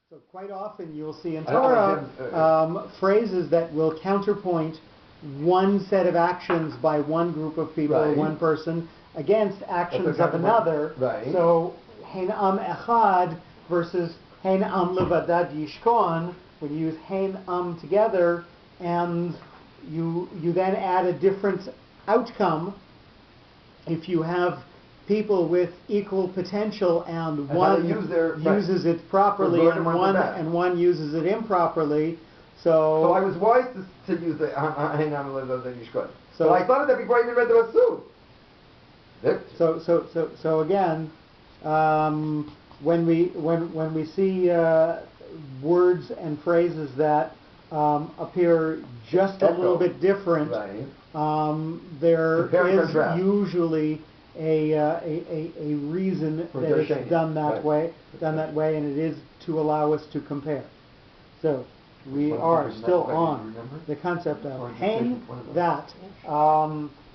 So quite often you'll see in Torah phrases that will counterpoint one set of actions by one group of people or one person against actions of another. Right. So Hein Am Echad versus Hein Am Levadad Yishkon, when you use Hein Am together and you then add a different outcome if you have people with equal potential and one uses it properly and one uses it improperly. So I was wise to use the Hein Am Levadad Yishkon. So I thought of that before I even read the Pasuk. So again, when we see words and phrases that appear just a little bit different, there is usually a reason that it's done that way, and it is to allow us to compare. So we are still on the concept of Hein, that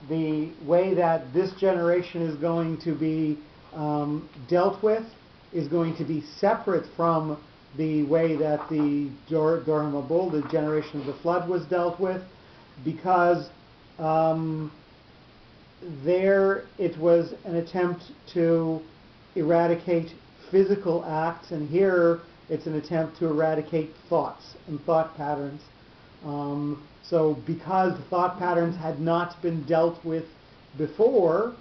the way that this generation is going to be dealt with is going to be separate from the way that the Dor HaMabul, the generation of the flood, was dealt with, because there it was an attempt to eradicate physical acts, and here it's an attempt to eradicate thoughts and thought patterns. So because the thought patterns had not been dealt with before,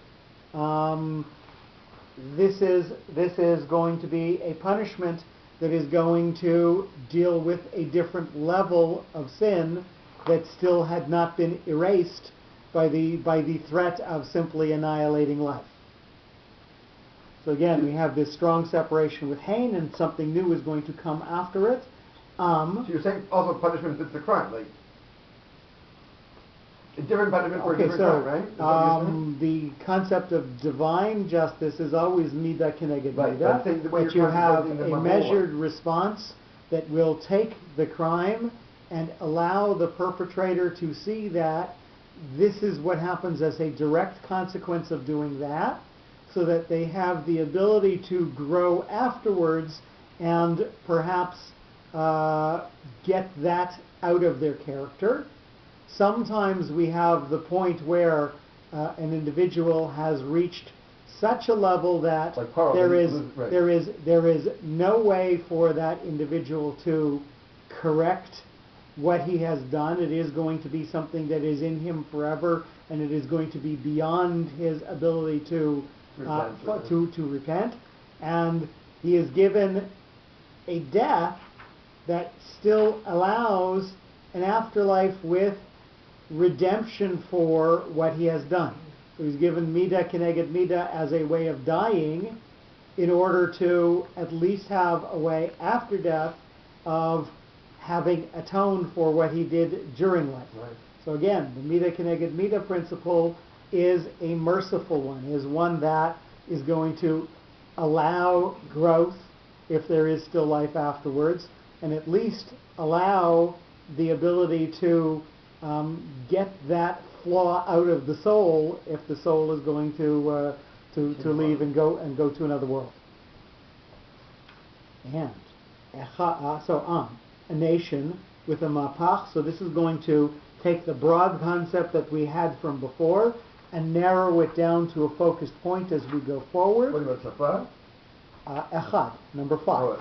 this is going to be a punishment that is going to deal with a different level of sin that still had not been erased by the threat of simply annihilating life. So again, we have this strong separation with Hein, and something new is going to come after it. So you're saying also punishment fits the crime, like a different punishment for a different crime, right? The concept of divine justice is always midah keneged midah, that you have a measured response that will take the crime and allow the perpetrator to see that this is what happens as a direct consequence of doing that, so that they have the ability to grow afterwards and perhaps get that out of their character. Sometimes we have the point where an individual has reached such a level that there is no way for that individual to correct what he has done. It is going to be something that is in him forever, and it is going to be beyond his ability to repent, and he is given a death that still allows an afterlife with redemption for what he has done. So he's given midah keneged midah as a way of dying in order to at least have a way after death of having atoned for what he did during life. Right. So again, the midah keneged midah principle is a merciful one, is one that is going to allow growth if there is still life afterwards, and at least allow the ability to get that flaw out of the soul if the soul is going to leave and go to another world. And a nation with a mapach. So this is going to take the broad concept that we had from before and narrow it down to a focused point as we go forward. What about Safa? Echad, number 5.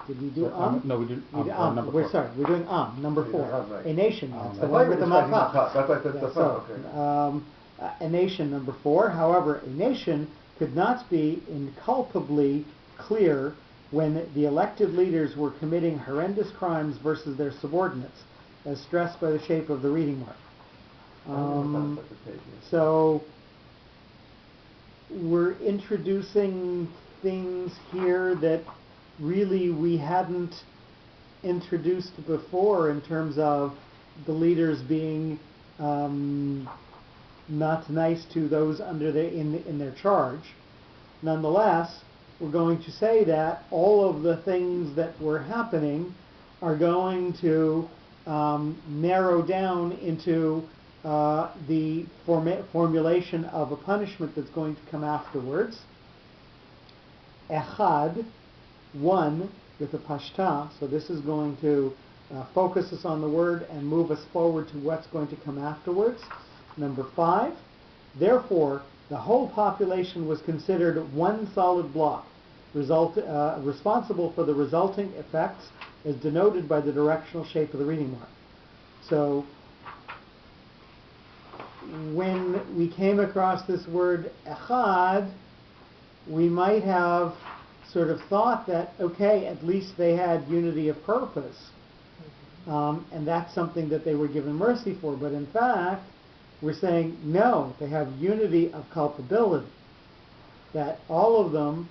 Did we do No, we did number 4. We're doing number 4. Right. A nation, that's the one with the mapach. That's like the Safa, a nation, number 4. However, a nation could not be inculpably clear when the elected leaders were committing horrendous crimes versus their subordinates, as stressed by the shape of the reading mark. So we're introducing things here that really we hadn't introduced before in terms of the leaders being not nice to those under in their charge. Nonetheless, we're going to say that all of the things that were happening are going to narrow down into the formulation of a punishment that's going to come afterwards. echad, one, with a pashta. So this is going to focus us on the word and move us forward to what's going to come afterwards. Number 5, therefore, the whole population was considered one solid block, responsible for the resulting effects as denoted by the directional shape of the reading mark. So, when we came across this word echad, we might have sort of thought that, okay, at least they had unity of purpose, and that's something that they were given mercy for. But in fact, we're saying, no, they have unity of culpability, that all of them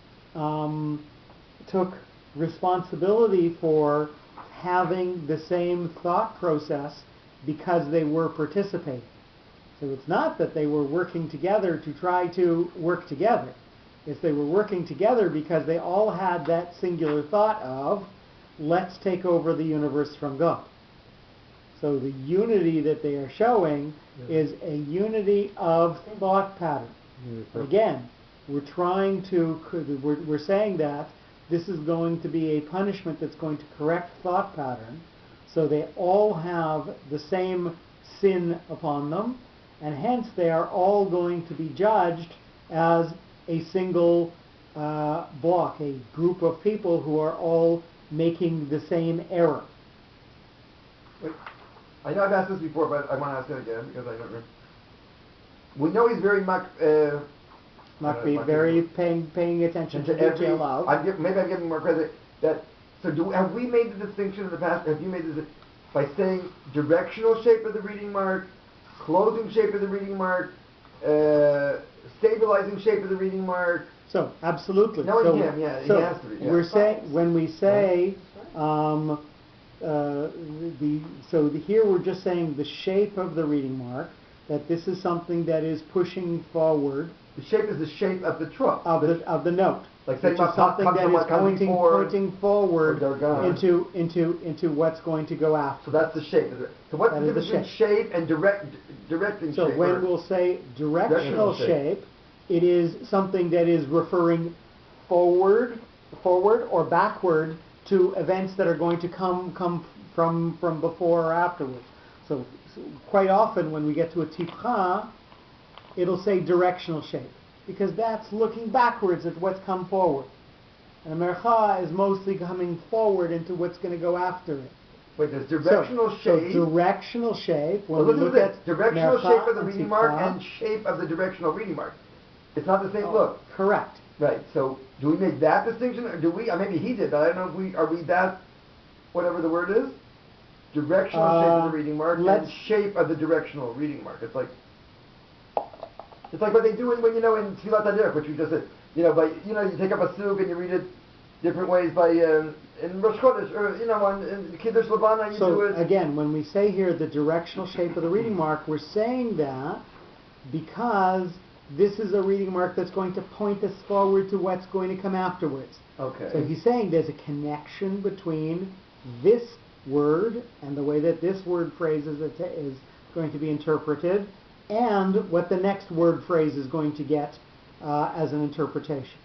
took responsibility for having the same thought process because they were participating. So it's not that they were working together to try to work together. It's they were working together because they all had that singular thought of, let's take over the universe from God. So the unity that they are showing is a unity of thought pattern. Again, we're saying that this is going to be a punishment that's going to correct thought pattern. So they all have the same sin upon them, and hence they are all going to be judged as a single block, a group of people who are all making the same error. Wait, I know I've asked this before, but I want to ask it again because I don't remember. We know he's very very paying attention to detail of. Maybe I'm giving more credit. Have we made the distinction in the past? Have you made this by saying directional shape of the reading mark, closing shape of the reading mark, stabilizing shape of the reading mark? So absolutely. No, he has to be. Yeah. We're saying when we say here we're just saying the shape of the reading mark, that this is something that is pushing forward. The shape is the shape of the trunk of the note. Like saying something that is pointing forward into what's going to go after. So that's the shape. So what's the difference between shape and directing shape? So when we'll say directional shape, it is something that is referring forward or backward to events that are going to come from before or afterwards. So quite often when we get to a tipcha, it'll say directional shape, because that's looking backwards at what's come forward. And a mercha is mostly coming forward into what's going to go after it. Wait, there's directional shape. So directional shape. When we look at directional shape of the reading mark and shape of the directional reading mark, it's not the same look. Correct. Right. So do we make that distinction, or do we? Maybe he did, but I don't know if are we that, whatever the word is, directional shape of the reading mark and shape of the directional reading mark. It's like what they do when in Tfilat Haderech, which we just said. You take up a sug and you read it different ways by in Rosh Chodesh, or in Kiddush Levana you do it. So again, when we say here the directional shape of the reading mark, we're saying that because this is a reading mark that's going to point us forward to what's going to come afterwards. Okay. So he's saying there's a connection between this word and the way that this word phrase is going to be interpreted, and what the next word phrase is going to get as an interpretation.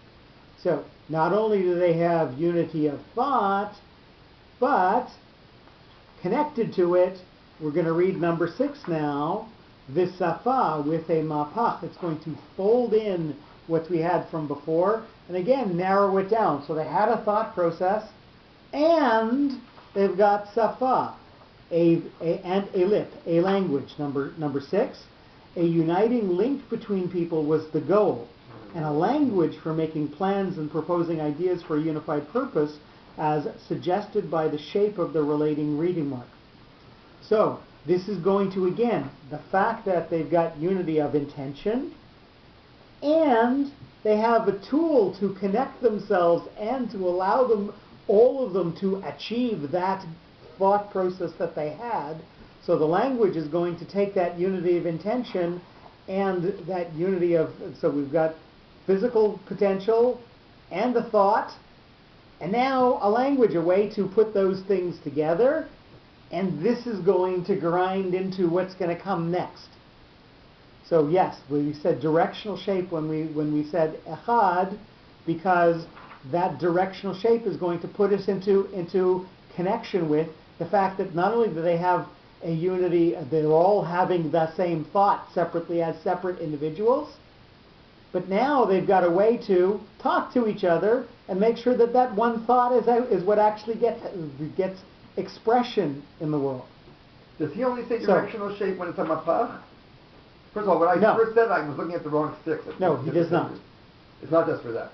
So not only do they have unity of thought, but connected to it, we're going to read number 6 now, V'safa, with a mapach. It's going to fold in what we had from before, and again narrow it down. So they had a thought process, and they've got safa, and a lip, a language. Number 6, a uniting link between people was the goal, and a language for making plans and proposing ideas for a unified purpose, as suggested by the shape of the relating reading mark. So this is going to, again, the fact that they've got unity of intention, and they have a tool to connect themselves and to allow them, all of them, to achieve that thought process that they had. So the language is going to take that unity of intention and that unity of, so we've got physical potential and the thought, and now a language, a way to put those things together, and this is going to grind into what's going to come next. So yes, we said directional shape when we said echad, because that directional shape is going to put us into connection with the fact that not only do they have a unity, they're all having the same thought separately as separate individuals, but now they've got a way to talk to each other and make sure that that one thought is what actually gets expression in the world. Does he only say directional shape when it's a mapach? First of all, when I first said I was looking at the wrong sticks. No, he does not. It's not just for that.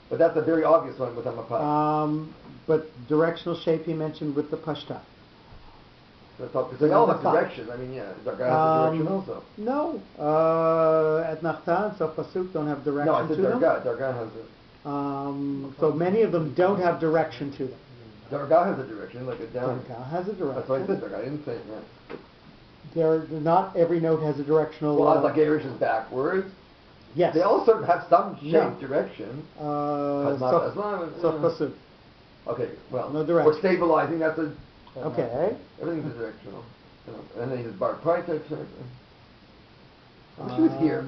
But that's a very obvious one with a mapach. But directional shape he mentioned with the pashta. Because they all have direction. I mean, yeah, Dargah has a direction also. No. At Nachtan, so Pasuk don't have direction to them. No, I said Dargah has it. So many of them don't have direction to them. Dargah has a direction, like a down. Dargah has a direction. That's what I said, Dargah. I didn't say it, yeah. Not every note has a directional... Well, like Irish is backwards. Yes. They all sort of have some shape, direction. So Pasuk. Okay, well, no direction. For stabilizing, that's a... Okay. Everything's a directional. And then he says bar pi type thing. I wish he was here.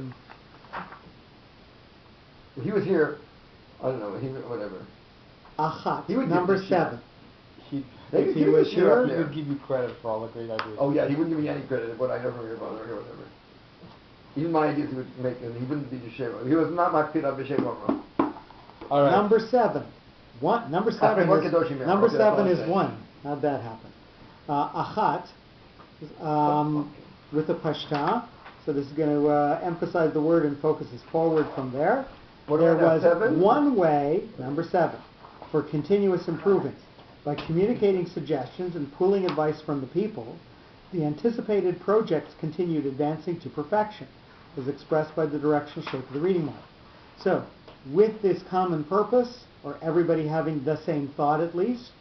If he was here, I don't know, whatever. Achat, he would number 7. If he was here, he would give you credit for all the great ideas. Oh yeah, he wouldn't give me any credit for what I ever heard about or whatever. Even my ideas he would make, and he wouldn't be Yeshiva. He was not Makpid of Yeshiva. All right. Number 7. Number 7 is 1. How'd that happen? Achat, with the pashta. So this is going to emphasize the word and focus us forward from there. There was one way, number 7, for continuous improvement. By communicating suggestions and pooling advice from the people, the anticipated projects continued advancing to perfection, as expressed by the directional shape of the reading mark. So, with this common purpose, or everybody having the same thought at least,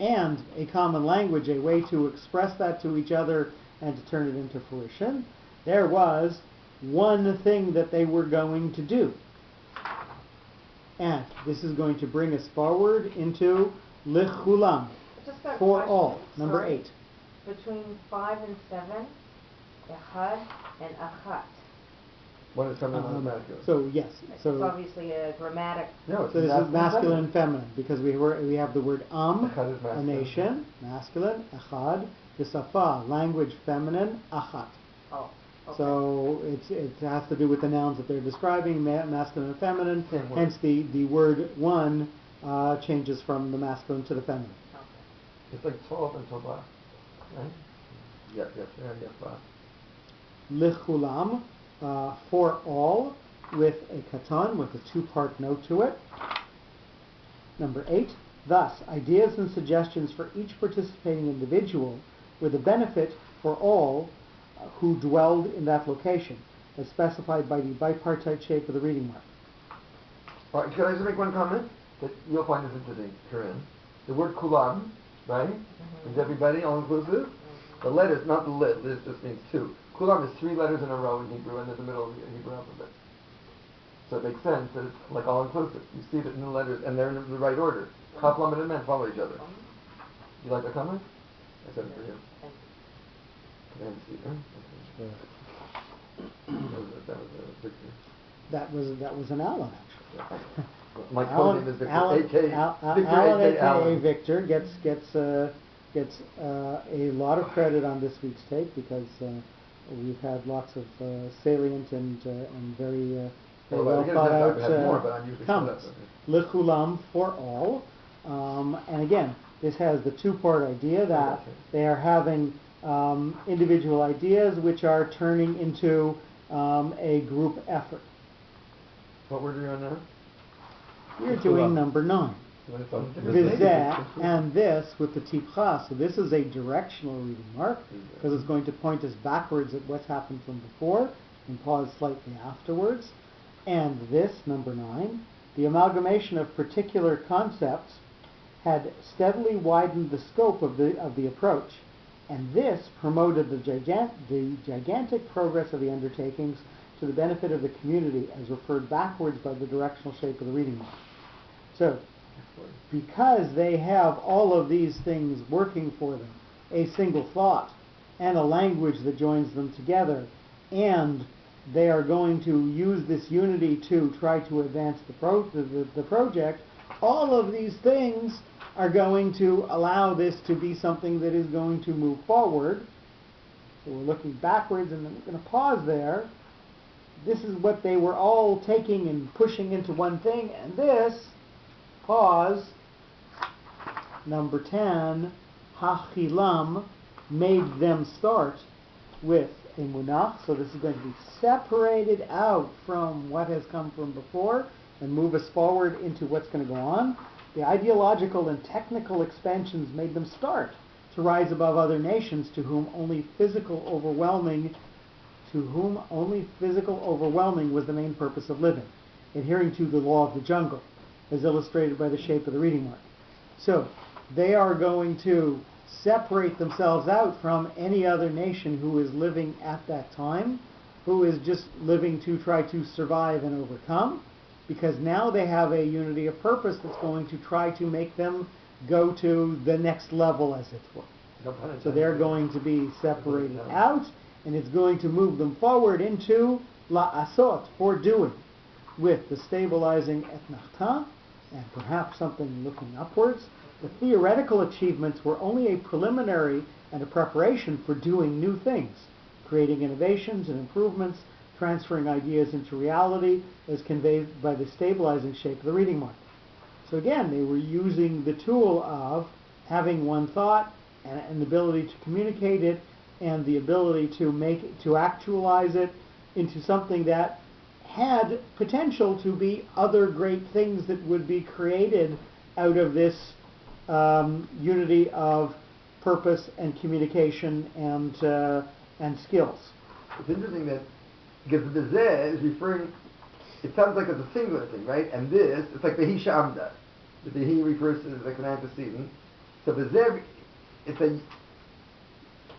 and a common language, a way to express that to each other and to turn it into fruition, there was one thing that they were going to do. And this is going to bring us forward into Lichulam, for all, number 8. Between 5 and 7, Echad and Achat. One is feminine and masculine. So yes, so it's obviously a grammatic. No, so this is masculine and feminine because we have the word a nation, masculine, Echad, the Safa, language, feminine, Achat. Oh. Okay. So it has to do with the nouns that they're describing, masculine and feminine. Hence the word one changes from the masculine to the feminine. Okay. It's like Tov and Tovah, right? Yes. Lichulam, for all, with a katan, with a 2-part note to it. Number 8. Thus, ideas and suggestions for each participating individual with a benefit for all who dwelled in that location, as specified by the bipartite shape of the reading mark. All right, can I just make one comment? That you'll find this interesting, Corinne. The word kulam, right? Means everybody, all inclusive. The letters, not the lit, this just means 2. Kulam is 3 letters in a row in Hebrew and in the middle of the Hebrew alphabet. So it makes sense that it's like all inclusive. You see it in the letters and they're in the right order. Chaf, Lamed, and Men follow each other. You like that comment? I said it for you. Can I see that? That was a picture. That was an Alan, actually. My code name is Victor. Alan, a.k.a. Victor, gets a lot of credit on this week's take because we've had lots of salient and very well thought out comments. Lichulam, for all. And again, this has the 2-part idea that they are having individual ideas which are turning into a group effort. What word are you on now? We're doing number 9. Vizeh, and this with the tipcha. So this is a directional reading mark because it's going to point us backwards at what's happened from before and pause slightly afterwards. And this, number 9, the amalgamation of particular concepts had steadily widened the scope of the approach, and this promoted the gigantic progress of the undertakings to the benefit of the community as referred backwards by the directional shape of the reading mark. So, because they have all of these things working for them, a single thought, and a language that joins them together, and they are going to use this unity to try to advance the project. All of these things are going to allow this to be something that is going to move forward. So we're looking backwards, and I'm going to pause there. This is what they were all taking and pushing into one thing, and this, pause, number 10, Hachilam, made them start with a munach. So this is going to be separated out from what has come from before and move us forward into what's going to go on. The ideological and technical expansions made them start to rise above other nations to whom only physical overwhelming was the main purpose of living, adhering to the law of the jungle, as illustrated by the shape of the reading mark. So they are going to separate themselves out from any other nation who is living at that time, who is just living to try to survive and overcome, because now they have a unity of purpose that's going to try to make them go to the next level, as it were. So they're going to be separated out, and it's going to move them forward into la'asot, for doing, with the stabilizing etnachta, and perhaps something looking upwards. The theoretical achievements were only a preliminary and a preparation for doing new things, creating innovations and improvements, transferring ideas into reality as conveyed by the stabilizing shape of the reading mark. So again, they were using the tool of having one thought and an ability to communicate it and the ability to actualize it into something that had potential to be other great things that would be created out of this unity of purpose and communication and skills. It's interesting that because the bezeh is referring, it sounds like it's a singular thing, right? And this, it's like the hi shamda. The hi refers to like an antecedent. So bezeh, it's a,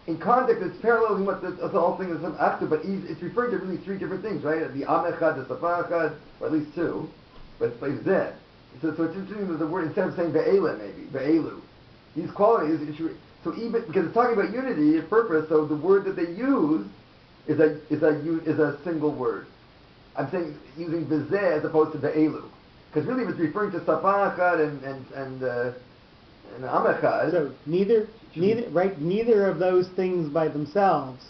in context, it's paralleling what the whole thing is after, but it's referring to really three different things, right? The am echad, the safa echad, or at least two, but it's bezeh. So it's interesting that the word, instead of saying ve'ela maybe, ve'elu, these qualities, so even, because it's talking about unity of purpose, so the word that they use is a single word. I'm saying using bezeh as opposed to ve'elu. Because really it's referring to safa echad and am echad. So neither of those things by themselves,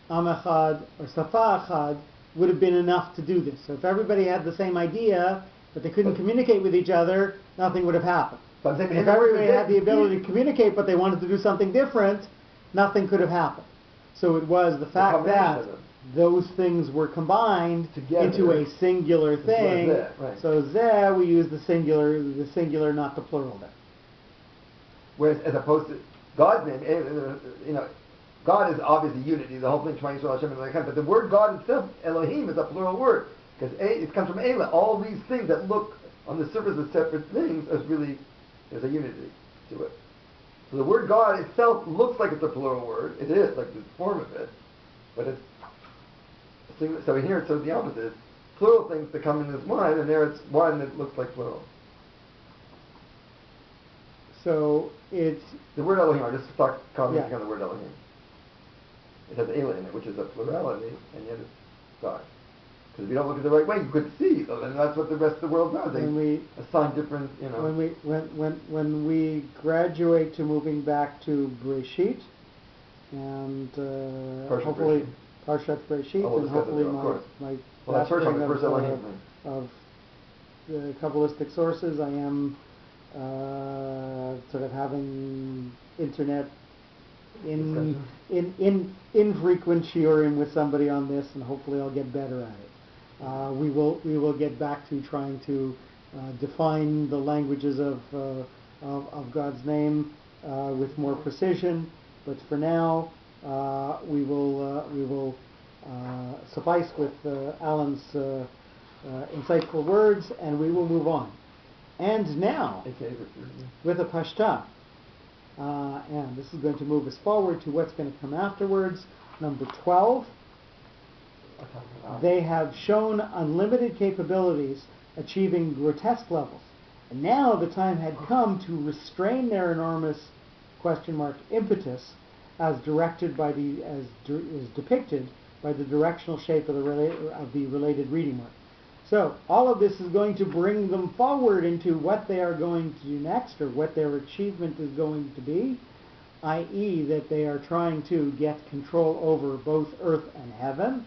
am echad or safa echad, would have been enough to do this. So if everybody had the same idea, but they couldn't communicate with each other, nothing would have happened. But and if everybody had the ability to communicate, but they wanted to do something different, nothing could have happened. So it was the fact that those things were combined together into a singular thing. Right. So zeh, we use the singular, not the plural there. Whereas, as opposed to God's name, God is obviously unity. The whole thing, Shema Yisrael Hashem, but the word God itself, Elohim, is a plural word because it comes from Elah. All these things that look on the surface as separate things, as really there's a unity to it. So the word God itself looks like it's a plural word. It is, like the form of it. But it's singular. So here it's the opposite. Plural things that come in as one, and there it's one that looks like plural. So it's... The word Elohim, I just start commenting on the word Elohim. It has Elah in it, which is a plurality, and yet it's God. Because if you don't look at it the right way, you couldn't see. So then that's what the rest of the world does. They assign different, When we graduate to moving back to Breshit, and hopefully Parshat Breshit, and hopefully my that's first one, the first Elohim thing. Of the Kabbalistic sources, I am sort of having internet infrequent shiurim with somebody on this, and hopefully I'll get better at it. We will get back to trying to define the languages of God's name with more precision. But for now, we will suffice with Alan's insightful words, and we will move on. And now, with a pashta, and this is going to move us forward to what's going to come afterwards. Number 12. They have shown unlimited capabilities, achieving grotesque levels. And now the time had come to restrain their enormous impetus, as directed by as depicted by the directional shape of the related reading mark. So all of this is going to bring them forward into what they are going to do next, or what their achievement is going to be, i.e. that they are trying to get control over both earth and heaven.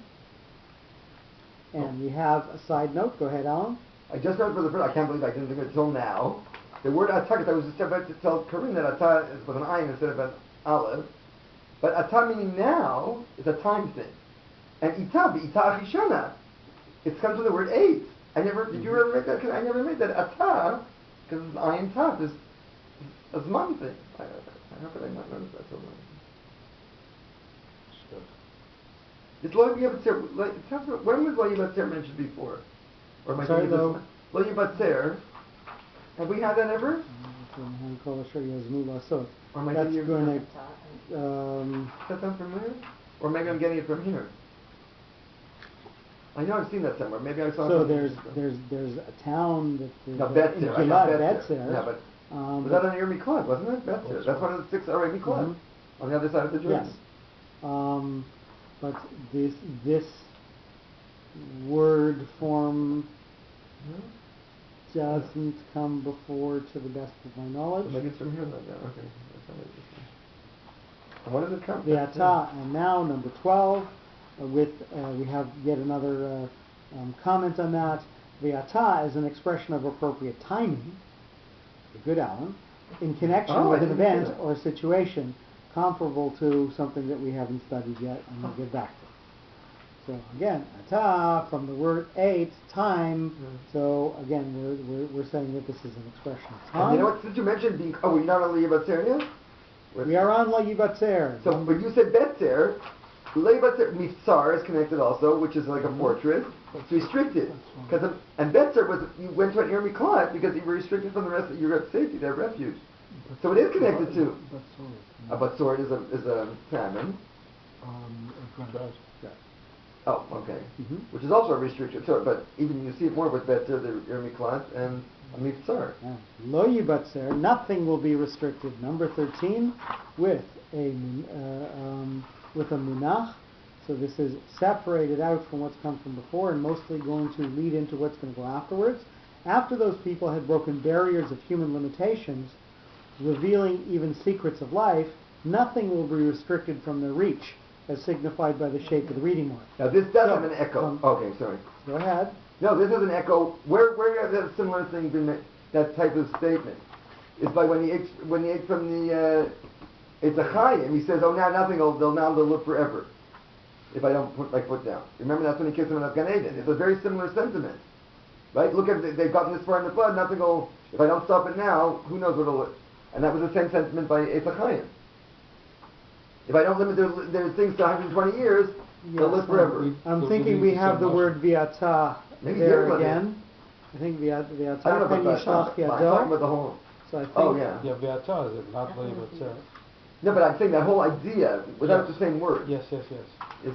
And we have a side note. Go ahead, Alan. I just read for the first, I can't believe I didn't think of it until now. The word atah, because I was just about to tell Corinne that atah is with an ayin instead of an aleph. But atah meaning now is a time thing. And itah, itah achishana, it comes from the word eight. Did you ever make that? I never made that. Atah, because it's ayin tav, is a zman thing. How could I not notice that so much? It's Lo Yibatzer. When was Lo Yibatzer mentioned before? Or am I thinking this one? Lo Yibatzer. Have we had that ever? Or am I that's going to... Does that sound familiar? Or maybe I'm getting it from here. I know I've seen that somewhere. Maybe I saw it. So there's a town that... No, Betzer. Betzer. Yeah, but... was that on your Miklat, wasn't it? Betzer. That's one of the 6 Arei Miklat. Mm-hmm. On the other side of the Jordan. Yes. But this word form doesn't come before, to the best of my knowledge. So maybe it's from here then. Yeah, okay. That's not interesting. And what does it come? The atah, and now number 12, we have yet another comment on that. The atah is an expression of appropriate timing, good Alan, in connection with an event or situation comparable to something that we haven't studied yet, and we'll get back to. So again, atah from the word 8, time. So again, we're saying that this is an expression of time. And you know what? Since you mentioned being, we're not on Lo Yibatzer yet? We are on Lo Yibatzer. So when you said Betzer, Lo Yibatzer, Mifsar is connected also, which is like a fortress. It's restricted. And Betzer was, you went to an Ir Miklat because you were restricted from the rest of your safety, their refuge. So it is connected to. Batsor is a famine. Oh, okay. Mm-hmm. Which is also a restriction. So, but even you see it more with Betzer, the Ir Miklat, and a Mifsar. Lo Yibatzer, nothing will be restricted. Number 13, with a munach. So this is separated out from what's come from before, and mostly going to lead into what's going to go afterwards. After those people had broken barriers of human limitations, revealing even secrets of life, nothing will be restricted from their reach, as signified by the shape of the reading mark. Now this does have an echo. Okay, sorry. Go ahead. No, this is an echo. Where has that similar thing been made, that type of statement? It's by when he ate from the it's a chayim. He says, "Oh, now nothing. They'll live forever if I don't put my foot down." Remember, that's when he kissed him in Gan Eden. It's a very similar sentiment, right? Look at they've gotten this far in the flood. Nothing will. If I don't stop it now, who knows what'll live? And that was the same sentiment by Eitz HaChaim. If I don't limit their things to 120 years, they'll live forever. I'm thinking we have the word viatah there again. I think viatah pen yishlach yado. I'm talking about the whole. So I think. Oh yeah. Yeah, viatah is it, not Lo Yibatzer. No, but I'm saying that whole idea without the same word. Yes. Is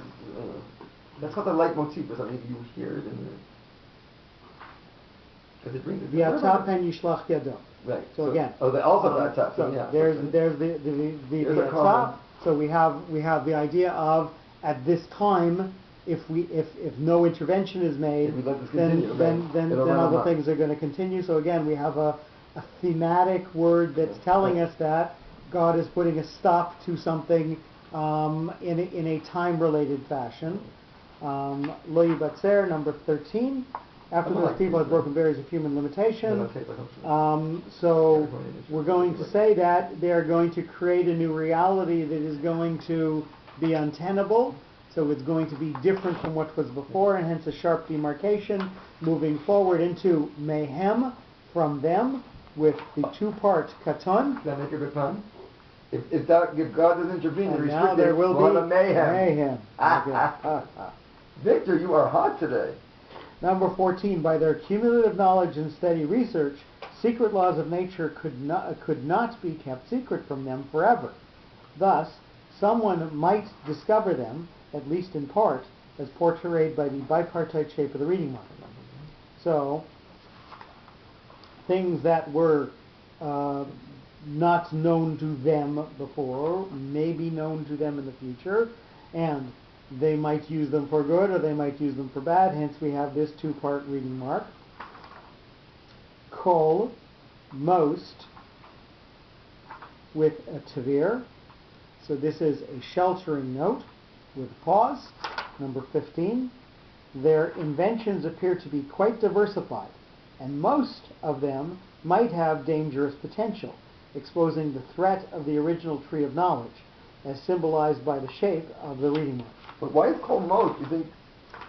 that's called the leitmotif or something. If you hear it in the. Because it brings it. Viatah pen yishlach yado. Right. So again. Also viatah. So yeah. There's the viatah. So we have the idea of at this time, if no intervention is made, then other things are going to continue. So again, we have a thematic word that's telling us that God is putting a stop to something in a time-related fashion. Lo Yibatzer, number 13. After those people have broken barriers of human limitation, so we're going to say that they are going to create a new reality that is going to be untenable. So it's going to be different from what was before, and hence a sharp demarcation moving forward into mayhem from them with the 2-part katon. Does that make a good pun? If God doesn't intervene, and now there will be mayhem. Victor, you are hot today. Number 14, by their cumulative knowledge and steady research, secret laws of nature could not be kept secret from them forever. Thus, someone might discover them, at least in part, as portrayed by the bipartite shape of the reading mark. So, things that were not known to them before may be known to them in the future, and they might use them for good or they might use them for bad. Hence we have this two-part reading mark. Kol, most, with a tavir. So this is a sheltering note with a pause. Number 15. Their inventions appear to be quite diversified, and most of them might have dangerous potential, exposing the threat of the original tree of knowledge, as symbolized by the shape of the reading mark. But why is kol most? You think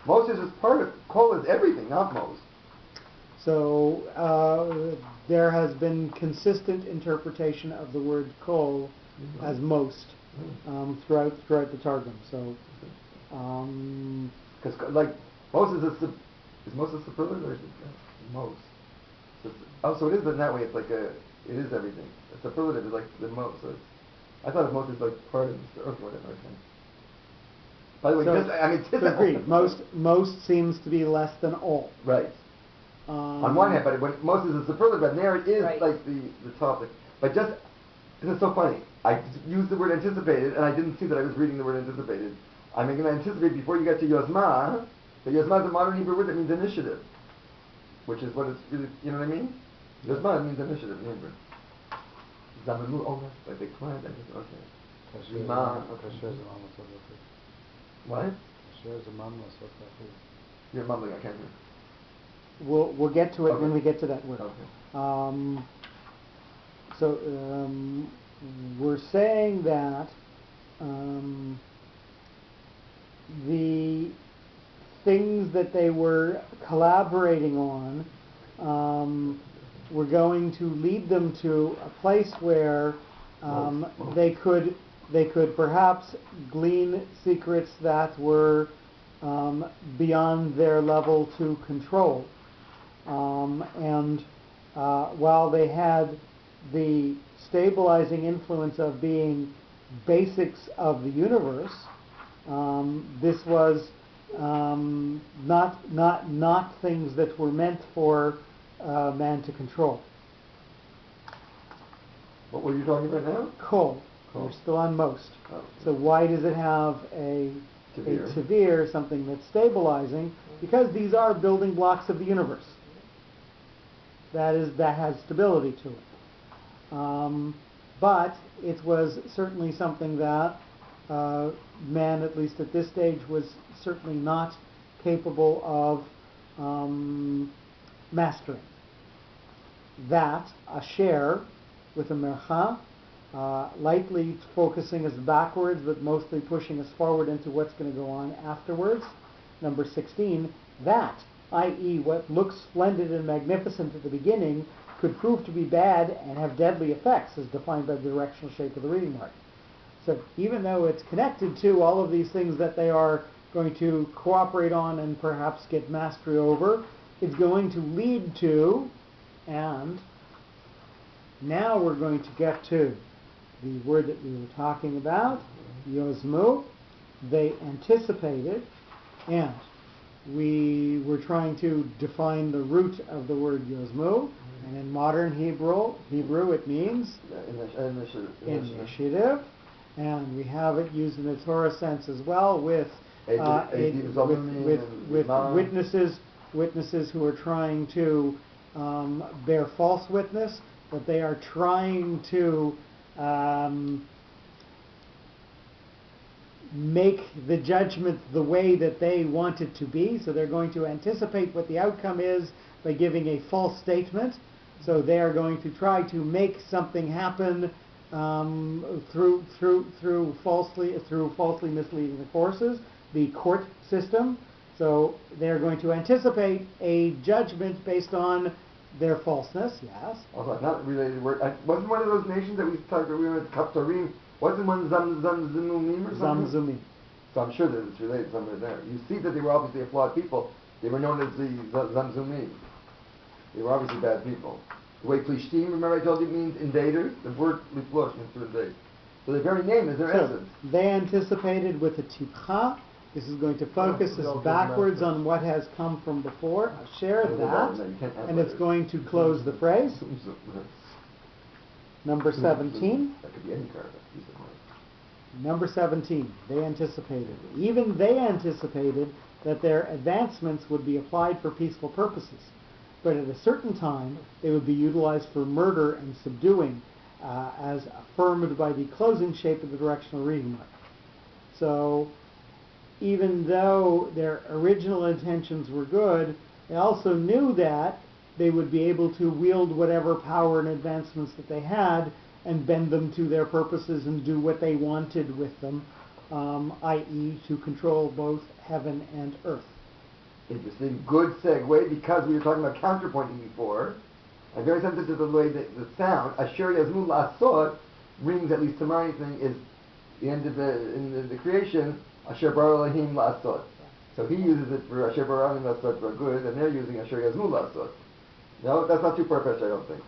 most is just part of kol is everything, not most. So there has been consistent interpretation of the word kol as most throughout the Targum. So because like most is most a superlative or is it most? So it is, but in that way it's like it is everything. A superlative is like the most. So I thought of most as like part of the earth or whatever. By the way, so agreed. Most seems to be less than all. Right. On one hand, but when most is a superlative, and there it is like the topic. But just, this is so funny. I used the word anticipated, and I didn't see that I was reading the word anticipated. I'm going to anticipate before you get to yozma, but yozma is a modern Hebrew word that means initiative, which is what it's really, you know what I mean? Yozma means initiative in Hebrew. Zamamu, oh, like they climbed, I just, okay. What? You're mumbling, I can't hear. We'll get to it when we get to that word. Okay. We're saying that the things that they were collaborating on were going to lead them to a place where they could perhaps glean secrets that were beyond their level to control. While they had the stabilizing influence of being basics of the universe, this was not things that were meant for man to control. What were you talking about now? Kol. We're still on most. Oh. So why does it have a tavir, something that's stabilizing? Because these are building blocks of the universe. That has stability to it. But it was certainly something that man, at least at this stage, was certainly not capable of mastering. That, asher, with a mercha, lightly focusing us backwards, but mostly pushing us forward into what's going to go on afterwards. Number 16, that, i.e. what looks splendid and magnificent at the beginning, could prove to be bad and have deadly effects, as defined by the directional shape of the reading mark. So even though it's connected to all of these things that they are going to cooperate on and perhaps get mastery over, it's going to lead to, and now we're going to get to the word that we were talking about, yozmu. They anticipated, and we were trying to define the root of the word yozmu, and in modern Hebrew it means initiative, and we have it used in the Torah sense as well with witnesses who are trying to bear false witness, that they are trying to make the judgment the way that they want it to be. So they're going to anticipate what the outcome is by giving a false statement. So they are going to try to make something happen through falsely misleading the courses, the court system. So they're going to anticipate a judgment based on their falseness. Yes. Also, not related word. Wasn't one of those nations that we talked about? We were at Kaptarim. Wasn't one Zamzumim or something? Zamzumim. So I'm sure that it's related somewhere there. You see that they were obviously a flawed people. They were known as the Zamzumim. They were obviously bad people. The way Plishtim, remember I told you, means invaders? The word Liflosh means to invade. So their very name is their essence. They anticipated with a tipcha. This is going to focus us backwards on what has come from before. Share that. And it's going to close the phrase. Number 17. That could be any card. Number 17, they anticipated. Even they anticipated that their advancements would be applied for peaceful purposes, but at a certain time they would be utilized for murder and subduing, as affirmed by the closing shape of the directional reading mark. So, even though their original intentions were good, they also knew that they would be able to wield whatever power and advancements that they had and bend them to their purposes and do what they wanted with them, i.e. to control both heaven and earth. Interesting. Good segue, because we were talking about counterpointing before. I'm very sensitive to the way that the sound, Asher Yazmu La'asot, rings, at least to my thing, is the end of the creation, Asher Bara Elohim La'asot. So he uses it for Asher Bara Elohim La'asot for good, and they're using Asher Yazmu La'asot. No, that's not too far-fetched, I don't think.